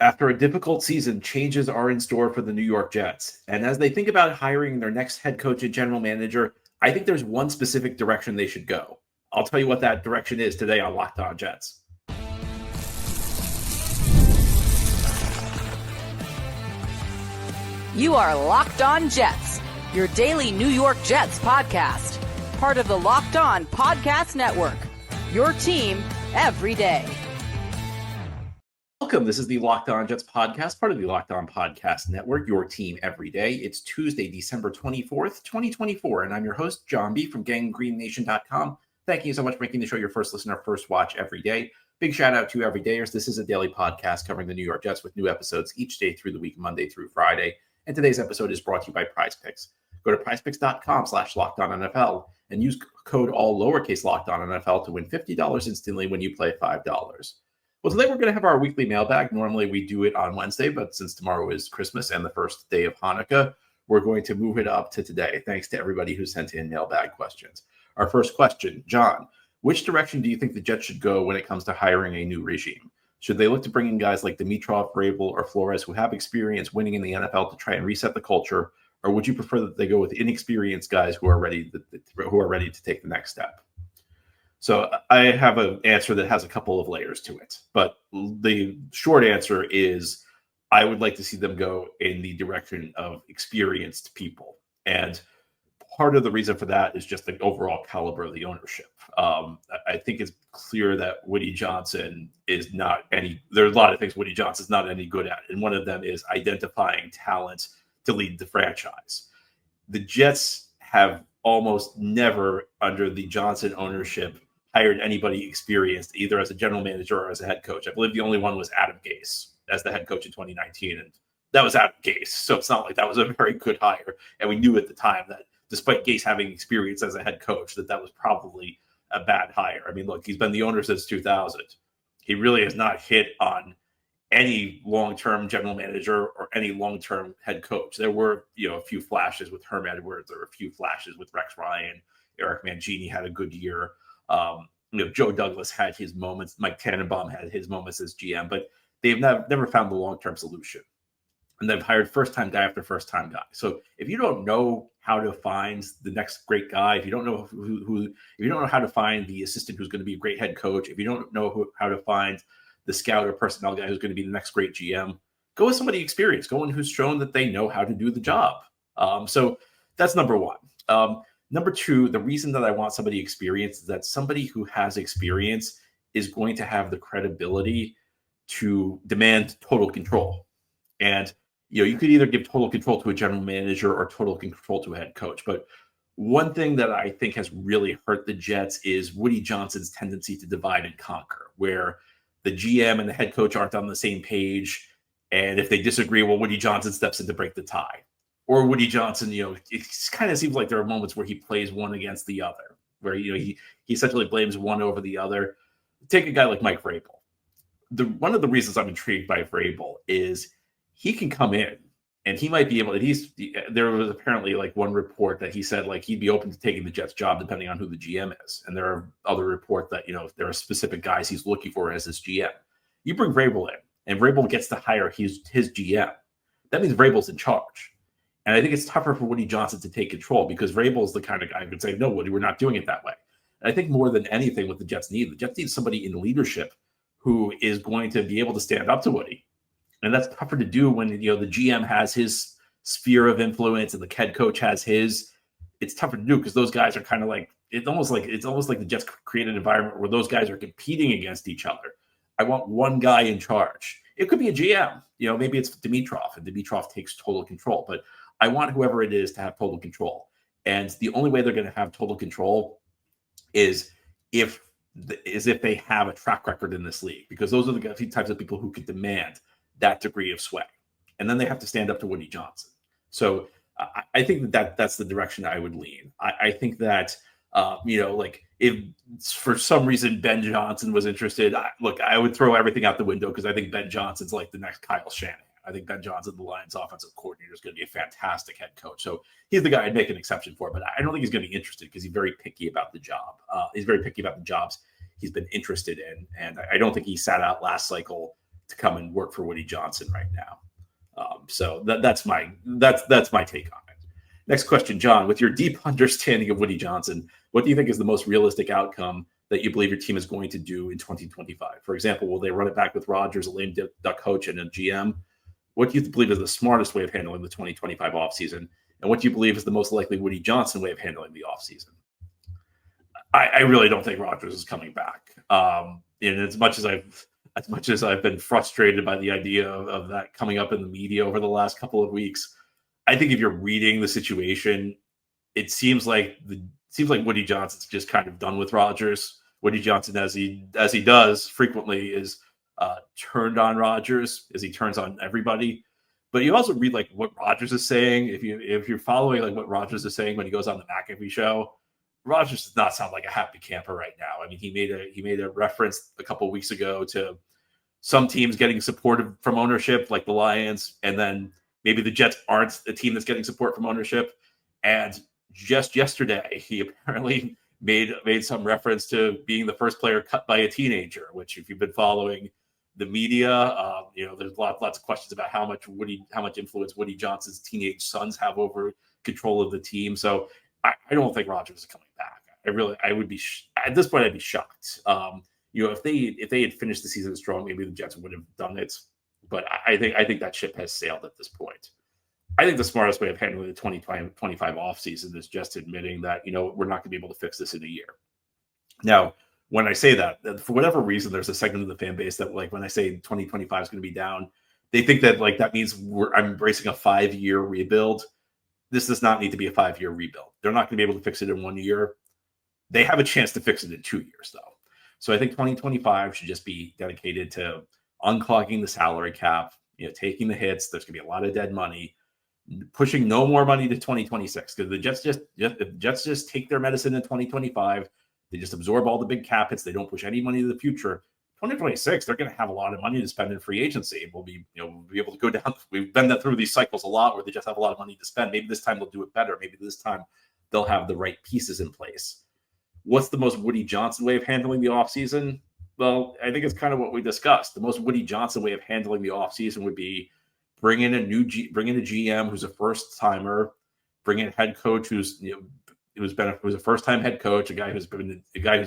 After a difficult season, changes are in store for the New York Jets. And as they think about hiring their next head coach and general manager, I think there's one specific direction they should go. I'll tell you what that direction is today on Locked On Jets. You are Locked On Jets, your daily New York Jets podcast. Part of the Locked On Podcast Network, your team every day. Welcome. This is the Locked On Jets podcast, part of the Locked On Podcast Network, your team every day. It's Tuesday, December 24th, 2024, and I'm your host, John B. from GangGreenNation.com. Thank you so much for making the show your first listener, first watch every day. Big shout out to everydayers. This is a daily podcast covering the New York Jets with new episodes each day through the week, Monday through Friday. And today's episode is brought to you by PrizePicks. Go to prizepicks.com/LockedOnNFL and use code all lowercase LockedOnNFL to win $50 instantly when you play $5. Well, today we're going to have our weekly mailbag. Normally we do it on Wednesday, but since tomorrow is Christmas and the first day of Hanukkah, we're going to move it up to today. Thanks to everybody who sent in mailbag questions. Our first question, John, which direction do you think the Jets should go when it comes to hiring a new regime? Should they look to bring in guys like Dimitroff, Vrabel, or Flores who have experience winning in the NFL to try and reset the culture, or would you prefer that they go with inexperienced guys who are ready to take the next step? So I have an answer that has a couple of layers to it, but the short answer is I would like to see them go in the direction of experienced people. And part of the reason for that is just the overall caliber of the ownership. I think it's clear that Woody Johnson is not there's a lot of things Woody Johnson's not any good at. And one of them is identifying talent to lead the franchise. The Jets have almost never under the Johnson ownership hired anybody experienced, either as a general manager or as a head coach. I believe the only one was Adam Gase as the head coach in 2019. And that was Adam Gase. So it's not like that was a very good hire. And we knew at the time that despite Gase having experience as a head coach, that was probably a bad hire. I mean, look, he's been the owner since 2000. He really has not hit on any long-term general manager or any long-term head coach. There were, a few flashes with Herm Edwards. There were a few flashes with Rex Ryan. Eric Mangini had a good year. Joe Douglas had his moments. Mike Tannenbaum had his moments as GM, but they've never found the long-term solution. And they've hired first-time guy after first-time guy. So if you don't know how to find the next great guy, if you don't know if you don't know how to find the assistant who's going to be a great head coach, if you don't know how to find the scout or personnel guy who's going to be the next great GM, go with somebody experienced. Go one who's shown that they know how to do the job. So that's number one. Number two, the reason that I want somebody experienced is that somebody who has experience is going to have the credibility to demand total control. And, you could either give total control to a general manager or total control to a head coach. But one thing that I think has really hurt the Jets is Woody Johnson's tendency to divide and conquer, where the GM and the head coach aren't on the same page. And if they disagree, well, Woody Johnson steps in to break the tie. Or Woody Johnson, it kind of seems like there are moments where he plays one against the other, where, he essentially blames one over the other. Take a guy like Mike Vrabel. One of the reasons I'm intrigued by Vrabel is he can come in and he might be able to, there was apparently like one report that he said like he'd be open to taking the Jets job depending on who the GM is. And there are other reports that, there are specific guys he's looking for as his GM. You bring Vrabel in and Vrabel gets to hire his GM. That means Vrabel's in charge. And I think it's tougher for Woody Johnson to take control because Vrabel is the kind of guy who could say, no, Woody, we're not doing it that way. And I think more than anything what the Jets need somebody in leadership who is going to be able to stand up to Woody. And that's tougher to do when, the GM has his sphere of influence and the head coach has his. It's tougher to do because those guys are kind of like, it's almost like the Jets create an environment where those guys are competing against each other. I want one guy in charge. It could be a GM, maybe it's Dimitroff and Dimitroff takes total control, but I want whoever it is to have total control. And the only way they're going to have total control is if they have a track record in this league, because those are the types of people who could demand that degree of sway. And then they have to stand up to Woody Johnson. So I think that's the direction I would lean. I think that, if for some reason Ben Johnson was interested, I would throw everything out the window because I think Ben Johnson's like the next Kyle Shanahan. I think Ben Johnson, the Lions offensive coordinator, is going to be a fantastic head coach. So he's the guy I'd make an exception for, but I don't think he's going to be interested because he's very picky about the job. He's very picky about the jobs he's been interested in. And I don't think he sat out last cycle to come and work for Woody Johnson right now. So that's my take on it. Next question, John. With your deep understanding of Woody Johnson, what do you think is the most realistic outcome that you believe your team is going to do in 2025? For example, will they run it back with Rodgers, a lame duck coach, and a GM? What do you believe is the smartest way of handling the 2025 offseason? And what do you believe is the most likely Woody Johnson way of handling the offseason? I really don't think Rodgers is coming back. And as much as I've been frustrated by the idea of that coming up in the media over the last couple of weeks, I think if you're reading the situation, it seems like Woody Johnson's just kind of done with Rodgers. Woody Johnson, as he does frequently, is turned on Rodgers, as he turns on everybody. But you also read like what Rodgers is saying. If you're following like what Rodgers is saying when he goes on the McAfee show, Rodgers does not sound like a happy camper right now. I mean, he made a reference a couple of weeks ago to some teams getting support from ownership, like the Lions, and then maybe the Jets aren't the team that's getting support from ownership. And just yesterday, he apparently made some reference to being the first player cut by a teenager, which if you've been following the media, there's lots of questions about how much influence Woody Johnson's teenage sons have over control of the team. So I don't think Rodgers is coming back. I would be at this point, I'd be shocked. If they had finished the season strong, maybe the Jets would have done it. But I think that ship has sailed at this point. I think the smartest way of handling the 2025 offseason is just admitting that, we're not going to be able to fix this in a year. Now, when I say that, for whatever reason, there's a segment of the fan base that, like, when I say 2025 is going to be down, they think that, like, that means I'm embracing a 5-year rebuild. This does not need to be a 5-year rebuild. They're not going to be able to fix it in 1 year. They have a chance to fix it in 2 years, though. So I think 2025 should just be dedicated to unclogging the salary cap, taking the hits. There's going to be a lot of dead money, pushing no more money to 2026 because the Jets just take their medicine in 2025. They just absorb all the big cap hits. They don't push any money to the future. 2026, they're going to have a lot of money to spend in free agency. We'll be able to go down. We've been through these cycles a lot where they just have a lot of money to spend. Maybe this time they'll do it better. Maybe this time they'll have the right pieces in place. What's the most Woody Johnson way of handling the offseason? Well, I think it's kind of what we discussed. The most Woody Johnson way of handling the offseason would be bring in a GM who's a first timer, bring in a head coach who's a first time head coach, a guy who's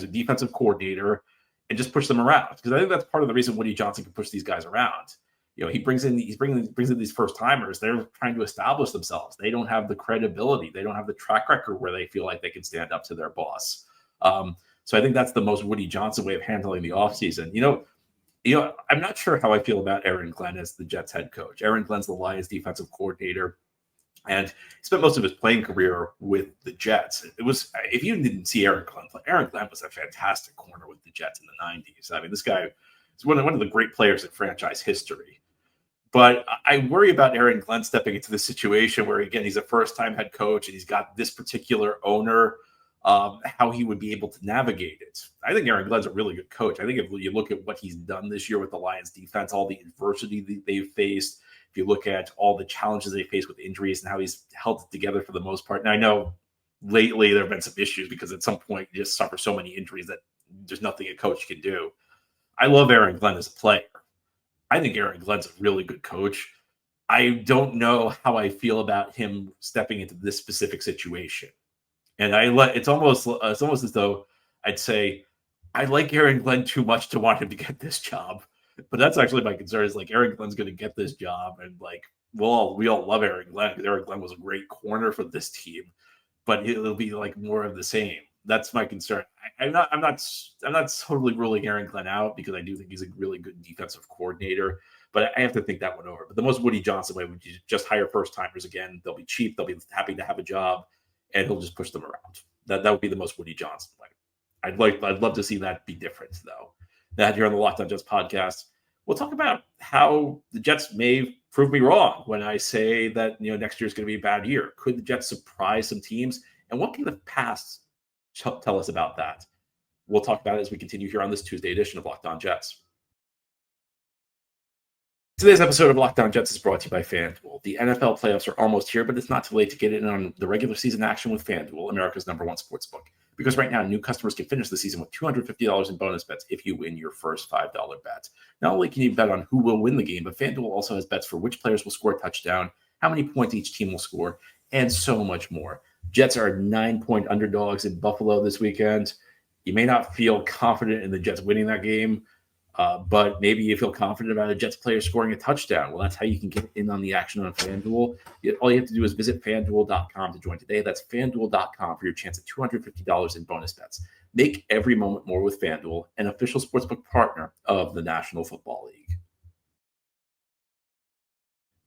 a defensive coordinator, and just push them around. Because I think that's part of the reason Woody Johnson can push these guys around. He brings in these first timers. They're trying to establish themselves. They don't have the credibility. They don't have the track record where they feel like they can stand up to their boss. So I think that's the most Woody Johnson way of handling the offseason. I'm not sure how I feel about Aaron Glenn as the Jets head coach. Aaron Glenn's the Lions defensive coordinator, and he spent most of his playing career with the Jets. It was, if you didn't see Aaron Glenn play, Aaron Glenn was a fantastic corner with the Jets in the 90s. I mean, this guy is one of the great players in franchise history. But I worry about Aaron Glenn stepping into the situation where, again, he's a first-time head coach and he's got this particular owner, how he would be able to navigate it. I think Aaron Glenn's a really good coach. I think if you look at what he's done this year with the Lions defense, all the adversity they've faced, if you look at all the challenges they face with injuries and how he's held it together for the most part. And I know lately there have been some issues because at some point you just suffer so many injuries that there's nothing a coach can do. I love Aaron Glenn as a player. I think Aaron Glenn's a really good coach. I don't know how I feel about him stepping into this specific situation. And it's almost as though I'd say I like Aaron Glenn too much to want him to get this job. But that's actually my concern is like Aaron Glenn's going to get this job. And like, we all love Aaron Glenn because Aaron Glenn was a great corner for this team, but it'll be like more of the same. That's my concern. I'm not totally ruling Aaron Glenn out because I do think he's a really good defensive coordinator, but I have to think that one over. But the most Woody Johnson way would be just hire first timers again. They'll be cheap. They'll be happy to have a job, and he'll just push them around. That would be the most Woody Johnson way. I'd love to see that be different though. Now here on the Locked On Jets podcast, we'll talk about how the Jets may prove me wrong when I say that next year is going to be a bad year. Could the Jets surprise some teams, and what can the past tell us about that? We'll talk about it as we continue here on this Tuesday edition of Locked On Jets. Today's episode of Locked On Jets is brought to you by FanDuel. The NFL playoffs are almost here, but it's not too late to get in on the regular season action with FanDuel, America's #1 sportsbook. Because right now, new customers can finish the season with $250 in bonus bets if you win your first $5 bet. Not only can you bet on who will win the game, but FanDuel also has bets for which players will score a touchdown, how many points each team will score, and so much more. Jets are 9-point underdogs in Buffalo this weekend. You may not feel confident in the Jets winning that game, but maybe you feel confident about a Jets player scoring a touchdown. Well, that's how you can get in on the action on FanDuel. All you have to do is visit FanDuel.com to join today. That's FanDuel.com for your chance at $250 in bonus bets. Make every moment more with FanDuel, an official sportsbook partner of the National Football League.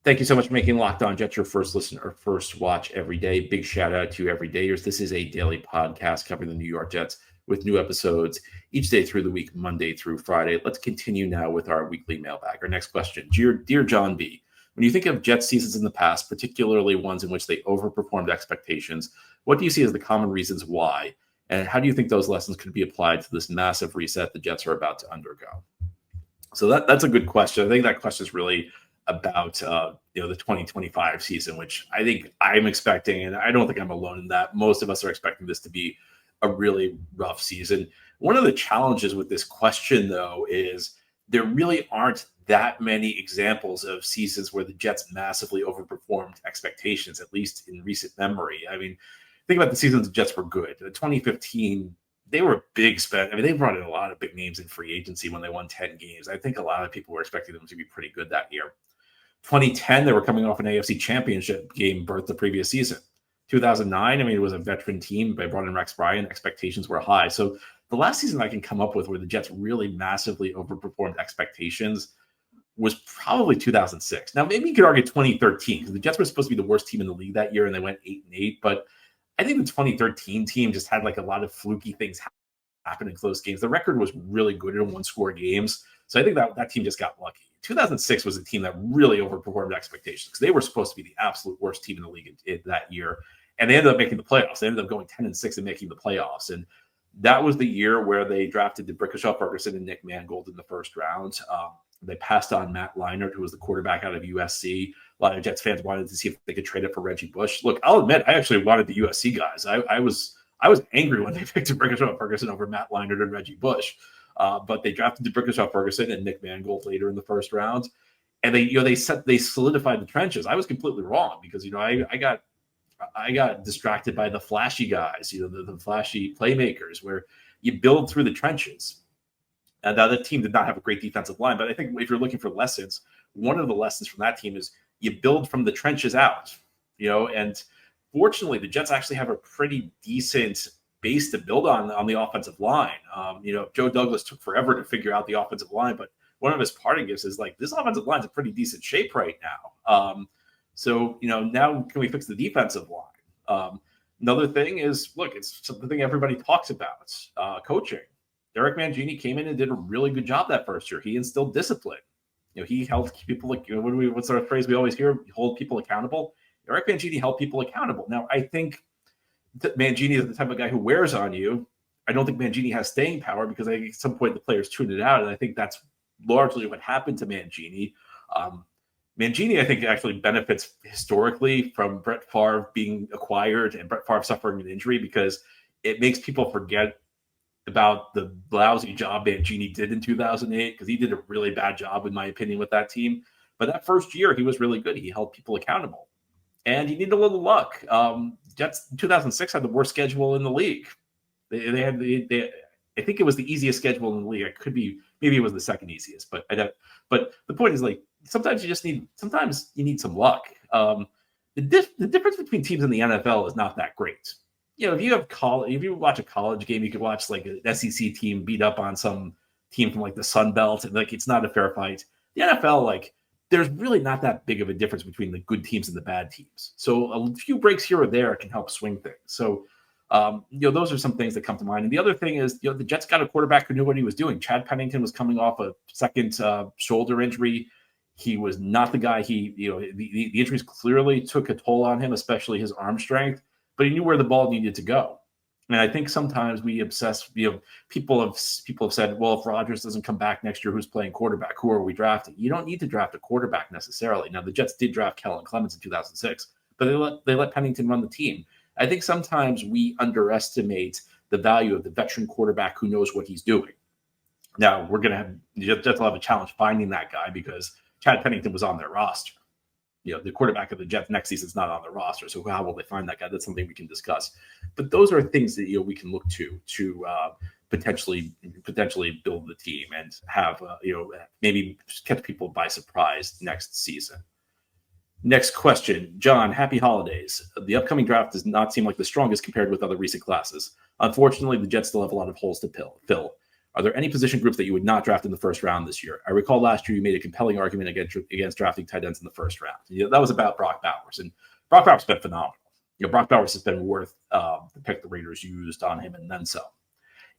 Thank you so much for making Locked On Jets your first listen or first watch every day. Big shout out to everydayers. This is a daily podcast covering the New York Jets with new episodes each day through the week, Monday through Friday. Let's continue now with our weekly mailbag. Our next question, Dear John B., when you think of Jets seasons in the past, particularly ones in which they overperformed expectations, what do you see as the common reasons why? And how do you think those lessons could be applied to this massive reset the Jets are about to undergo? So that's a good question. I think that question is really about the 2025 season, which I think I'm expecting, and I don't think I'm alone in that. Most of us are expecting this to be a really rough season. One of the challenges with this question, though, is there really aren't that many examples of seasons where the Jets massively overperformed expectations, at least in recent memory. I mean, think about the seasons the Jets were good. In 2015, they were big spend. I mean, they brought in a lot of big names in free agency when they won 10 games. I think a lot of people were expecting them to be pretty good that year. 2010, they were coming off an AFC championship game berth the previous season. 2009, I mean, it was a veteran team. They brought in Rex Ryan. Expectations were high. So the last season I can come up with where the Jets really massively overperformed expectations was probably 2006. Now, maybe you could argue 2013 because the Jets were supposed to be the worst team in the league that year, and they went 8-8. But I think the 2013 team just had like a lot of fluky things happen in close games. The record was really good in one-score games. So I think that team just got lucky. 2006 was a team that really overperformed expectations because they were supposed to be the absolute worst team in the league in that year. And they ended up making the playoffs. They ended up going 10-6 and making the playoffs. And that was the year where they drafted DeBrickashaw Ferguson and Nick Mangold in the first round. They passed on Matt Leinart, who was the quarterback out of USC. A lot of Jets fans wanted to see if they could trade it for Reggie Bush. Look, I'll admit, I actually wanted the USC guys. I was angry when they picked DeBrickashaw Ferguson over Matt Leinart and Reggie Bush. But they drafted DeBrickashaw Ferguson and Nick Mangold later in the first round. And they solidified the trenches. I was completely wrong because, I got distracted by the flashy guys, the flashy playmakers where you build through the trenches. And the other team did not have a great defensive line. But I think if you're looking for lessons, one of the lessons from that team is you build from the trenches out, and fortunately the Jets actually have a pretty decent base to build on the offensive line. Joe Douglas took forever to figure out the offensive line, but one of his parting gifts is like, this offensive line's in pretty decent shape right now. So now can we fix the defensive line? Another thing is, look, it's something everybody talks about, coaching. Eric Mangini came in and did a really good job that first year. He instilled discipline. He held people like, what's our phrase we always hear? Hold people accountable. Eric Mangini held people accountable. Now, I think Mangini is the type of guy who wears on you. I don't think Mangini has staying power because I think at some point the players tuned it out, and I think that's largely what happened to Mangini. Mangini, I think, actually benefits historically from Brett Favre being acquired and Brett Favre suffering an injury because it makes people forget about the lousy job Mangini did in 2008 because he did a really bad job, in my opinion, with that team. But that first year, he was really good. He held people accountable. And you need a little luck. Jets in 2006 had the worst schedule in the league. I think it was the easiest schedule in the league. It could be, maybe it was the second easiest, but but the point is, like, sometimes you need some luck. The difference between teams in the NFL is not that great. If you watch a college game, you could watch like an SEC team beat up on some team from like the Sun Belt, and like it's not a fair fight. The NFL, like, there's really not that big of a difference between the good teams and the bad teams. So a few breaks here or there can help swing things. So, those are some things that come to mind. And the other thing is, the Jets got a quarterback who knew what he was doing. Chad Pennington was coming off a second shoulder injury. He was not the guy the injuries clearly took a toll on him, especially his arm strength, but he knew where the ball needed to go. And I think sometimes we obsess, people have said, well, if Rodgers doesn't come back next year, who's playing quarterback? Who are we drafting? You don't need to draft a quarterback necessarily. Now, the Jets did draft Kellen Clemens in 2006, but they let Pennington run the team. I think sometimes we underestimate the value of the veteran quarterback who knows what he's doing. Now, the Jets will have a challenge finding that guy because Chad Pennington was on their roster. The quarterback of the Jets next season is not on the roster. So how will they find that guy? That's something we can discuss. But those are things that we can look to potentially build the team and have maybe catch people by surprise next season. Next question, John. Happy holidays. The upcoming draft does not seem like the strongest compared with other recent classes. Unfortunately, the Jets still have a lot of holes to fill. Are there any position groups that you would not draft in the first round this year? I recall last year you made a compelling argument against drafting tight ends in the first round. That was about Brock Bowers, and Brock Bowers has been phenomenal. Brock Bowers has been worth the pick the Raiders used on him and then some.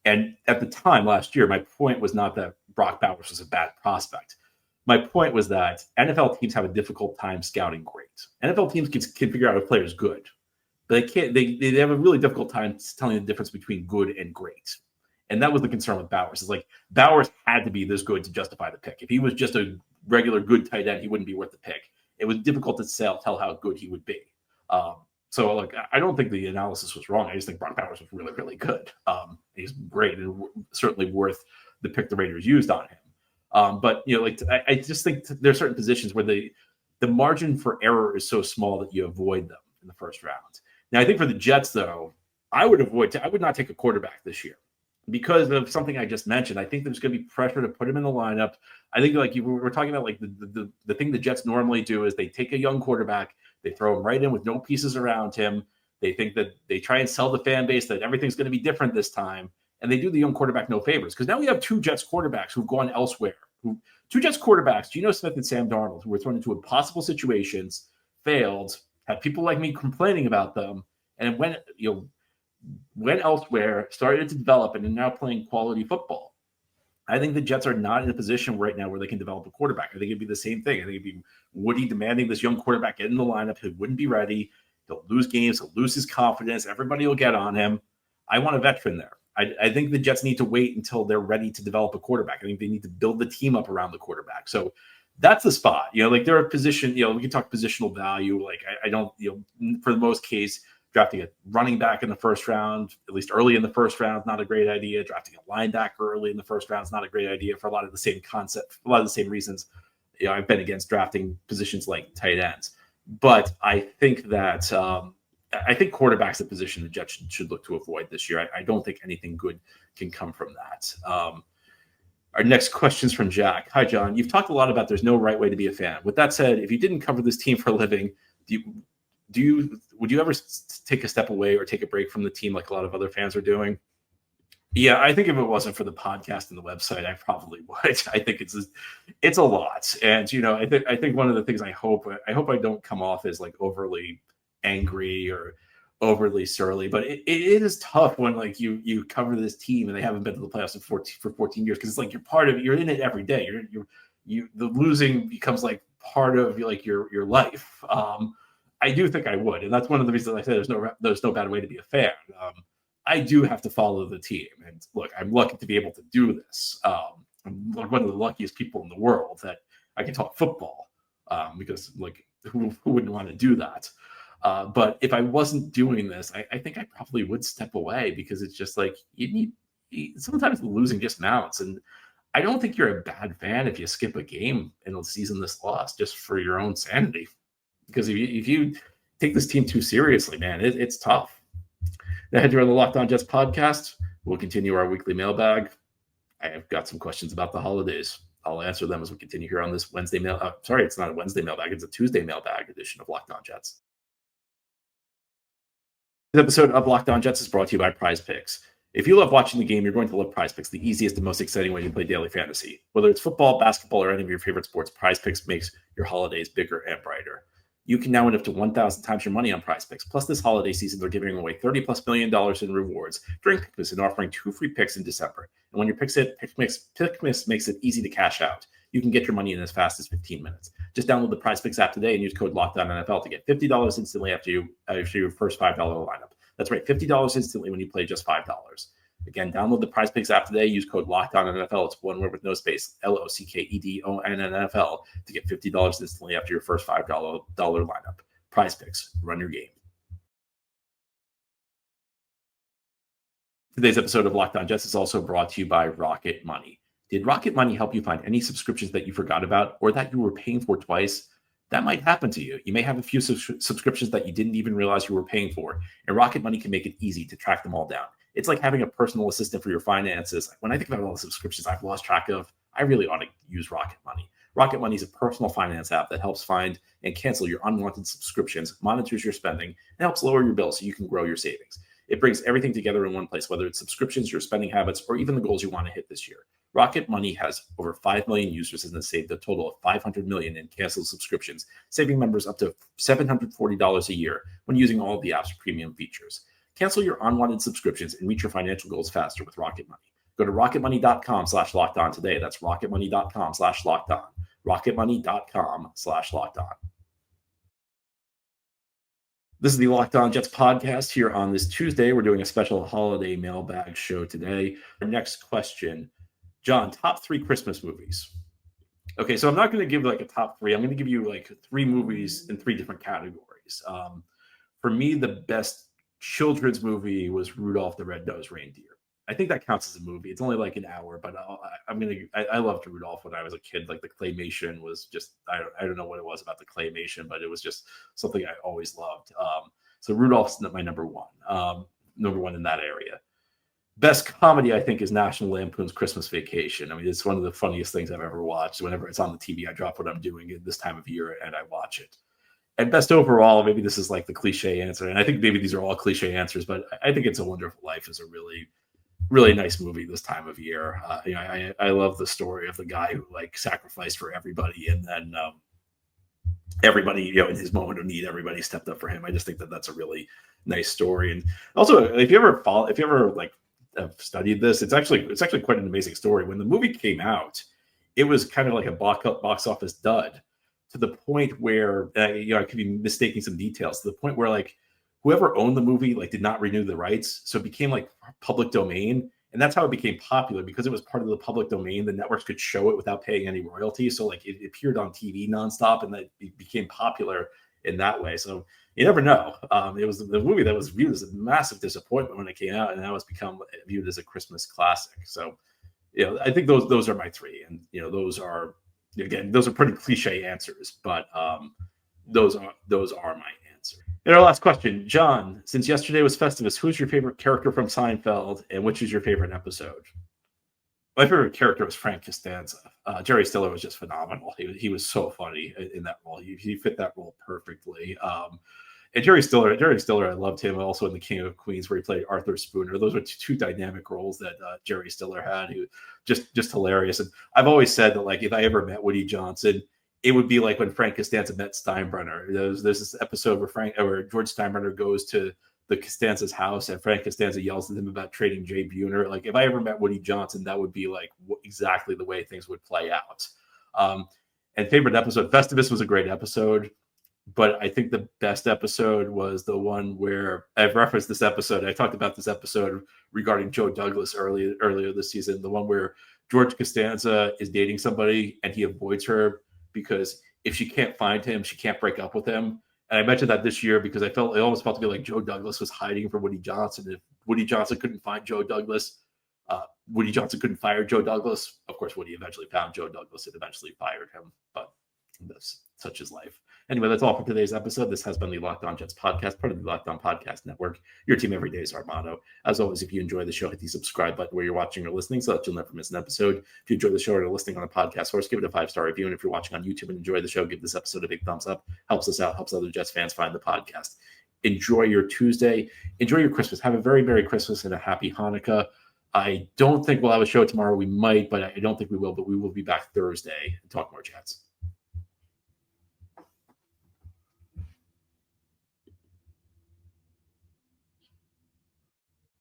And at the time last year, my point was not that Brock Bowers was a bad prospect. My point was that NFL teams have a difficult time scouting great. NFL teams can figure out if a player is good, but they can't. They have a really difficult time telling the difference between good and great. And that was the concern with Bowers. It's like Bowers had to be this good to justify the pick. If he was just a regular good tight end, he wouldn't be worth the pick. It was difficult to tell how good he would be. So I don't think the analysis was wrong. I just think Brock Bowers was really, really good. He's great and certainly worth the pick the Raiders used on him. But I just think there are certain positions where the margin for error is so small that you avoid them in the first round. Now, I think for the Jets, though, I would not take a quarterback this year. Because of something I just mentioned, I think there's going to be pressure to put him in the lineup. I think we're talking about the thing the Jets normally do is they take a young quarterback, they throw him right in with no pieces around him. They think that they try and sell the fan base that everything's going to be different this time, and they do the young quarterback no favors. Because now we have two Jets quarterbacks who've gone elsewhere. Two Jets quarterbacks, Geno Smith and Sam Darnold, who were thrown into impossible situations, failed, had people like me complaining about them, and went elsewhere, started to develop, and are now playing quality football. I think the Jets are not in a position right now where they can develop a quarterback. I think it'd be the same thing. I think it'd be Woody demanding this young quarterback get in the lineup. He wouldn't be ready. He'll lose games. He'll lose his confidence. Everybody will get on him. I want a veteran there. I think the Jets need to wait until they're ready to develop a quarterback. I think they need to build the team up around the quarterback. So that's the spot. There are position, we can talk positional value. I don't, for the most case, drafting a running back in the first round, at least early in the first round, is not a great idea. Drafting a linebacker early in the first round is not a great idea for a lot of the same concept, a lot of the same reasons. I've been against drafting positions like tight ends. But I think that quarterback's a position the Jets should look to avoid this year. I don't think anything good can come from that. Our next question is from Jack. Hi, John. You've talked a lot about there's no right way to be a fan. With that said, if you didn't cover this team for a living, would you ever take a step away or take a break from the team like a lot of other fans are doing? Yeah, I think if it wasn't for the podcast and the website, I probably would. I think it's a lot, and I think one of the things I hope I don't come off as like overly angry or overly surly, but it is tough when you cover this team and they haven't been to the playoffs for 14 years because it's like you're in it every day. The losing becomes like part of your life. I do think I would, and that's one of the reasons I say there's no bad way to be a fan. I do have to follow the team, and look, I'm lucky to be able to do this. I'm one of the luckiest people in the world that I can talk football because who wouldn't want to do that? But if I wasn't doing this, I think I probably would step away because it's just sometimes the losing just mounts, and I don't think you're a bad fan if you skip a game in a season this lost just for your own sanity. Because if you take this team too seriously, man, it's tough. Ahead here on the Locked On Jets podcast, we'll continue our weekly mailbag. I have got some questions about the holidays. I'll answer them as we continue here on this Wednesday sorry, it's not a Wednesday mailbag. It's a Tuesday mailbag edition of Locked On Jets. This episode of Locked On Jets is brought to you by Prize Picks. If you love watching the game, you're going to love Prize Picks, the easiest and most exciting way to play daily fantasy. Whether it's football, basketball, or any of your favorite sports, Prize Picks makes your holidays bigger and brighter. You can now win up to 1,000 times your money on Prize Picks. Plus, this holiday season, they're giving away $30+ million in rewards during Pickmas and offering 2 free picks in December. And when your picks hit, Pickmas makes it easy to cash out. You can get your money in as fast as 15 minutes. Just download the Prize Picks app today and use code LOCKEDONNFL to get $50 instantly after your first $5 lineup. That's right, $50 instantly when you play just $5. Again, download the Prize Picks app today. Use code LOCKEDONNFL. It's one word with no space, LOCKEDONNFL, to get $50 instantly after your first $5 lineup. Prize Picks, run your game. Today's episode of Locked On Jets is also brought to you by Rocket Money. Did Rocket Money help you find any subscriptions that you forgot about or that you were paying for twice? That might happen to you. You may have a few subscriptions that you didn't even realize you were paying for, and Rocket Money can make it easy to track them all down. It's like having a personal assistant for your finances. When I think about all the subscriptions I've lost track of, I really ought to use Rocket Money. Rocket Money is a personal finance app that helps find and cancel your unwanted subscriptions, monitors your spending, and helps lower your bills so you can grow your savings. It brings everything together in one place, whether it's subscriptions, your spending habits, or even the goals you want to hit this year. Rocket Money has over 5 million users and has saved a total of $500 million in canceled subscriptions, saving members up to $740 a year when using all of the app's premium features. Cancel your unwanted subscriptions and reach your financial goals faster with Rocket Money. Go to rocketmoney.com/lockedon today. That's rocketmoney.com/lockedon. rocketmoney.com/lockedon. This is the Locked On Jets podcast here on this Tuesday. We're doing a special holiday mailbag show today. Our next question, John, top 3 Christmas movies. Okay, so I'm not going to give like a top 3. I'm going to give you like 3 movies in 3 different categories. For me, the best children's movie was Rudolph the Red-Nosed Reindeer. I think that counts as a movie. It's only like an hour, but I loved Rudolph when I was a kid. Like the claymation was just, I don't know what it was about the claymation, but it was just something I always loved. So Rudolph's my number one in that area. Best comedy, I think, is National Lampoon's Christmas Vacation. I mean, it's one of the funniest things I've ever watched. Whenever it's on the TV, I drop what I'm doing at this time of year and I watch it. And best overall, maybe this is like the cliche answer, and I think maybe these are all cliche answers, but I think It's a Wonderful Life is a really, really nice movie this time of year. I love the story of the guy who like sacrificed for everybody, and then everybody, in his moment of need, everybody stepped up for him. I just think that that's a really nice story. And also, if you ever have studied this, it's actually quite an amazing story. When the movie came out, it was kind of like a box office dud, to the point where I could be mistaking some details, to the point where like whoever owned the movie like did not renew the rights, so it became like public domain, and that's how it became popular, because it was part of the public domain. The networks could show it without paying any royalties, so like it appeared on TV nonstop, and that it became popular in that way. So you never know. It was the movie that was viewed as a massive disappointment when it came out, and now it's become viewed as a Christmas classic. So I think those are my 3, and those are pretty cliche answers, but those are my answers. And our last question, John, since yesterday was Festivus, who's your favorite character from Seinfeld, and which is your favorite episode? My favorite character was Frank Costanza. Jerry Stiller was just phenomenal. He was so funny in that role. He fit that role perfectly. And Jerry Stiller, I loved him also in The King of Queens, where he played Arthur Spooner. Those were 2 dynamic roles that Jerry Stiller had. He was just hilarious. And I've always said that, like, if I ever met Woody Johnson, it would be like when Frank Costanza met Steinbrenner. There's this episode where George Steinbrenner goes to the Costanza's house, and Frank Costanza yells at him about trading Jay Buhner. Like, if I ever met Woody Johnson, that would be like exactly the way things would play out. And favorite episode, Festivus was a great episode, but I think the best episode was the one where I've referenced this episode. I talked about this episode regarding Joe Douglas earlier this season, the one where George Costanza is dating somebody and he avoids her because if she can't find him, she can't break up with him. And I mentioned that this year because it almost felt to me like Joe Douglas was hiding from Woody Johnson. If Woody Johnson couldn't find Joe Douglas, Woody Johnson couldn't fire Joe Douglas. Of course, Woody eventually found Joe Douglas and eventually fired him, but that's such is life. Anyway, that's all for today's episode. This has been the Locked On Jets podcast, part of the Locked On Podcast Network. Your team every day is our motto. As always, if you enjoy the show, hit the subscribe button where you're watching or listening so that you'll never miss an episode. If you enjoy the show or are listening on a podcast source, give it a 5-star review. And if you're watching on YouTube and enjoy the show, give this episode a big thumbs up. Helps us out, helps other Jets fans find the podcast. Enjoy your Tuesday. Enjoy your Christmas. Have a very Merry Christmas and a Happy Hanukkah. I don't think we'll have a show tomorrow. We might, but I don't think we will. But we will be back Thursday and talk more Jets.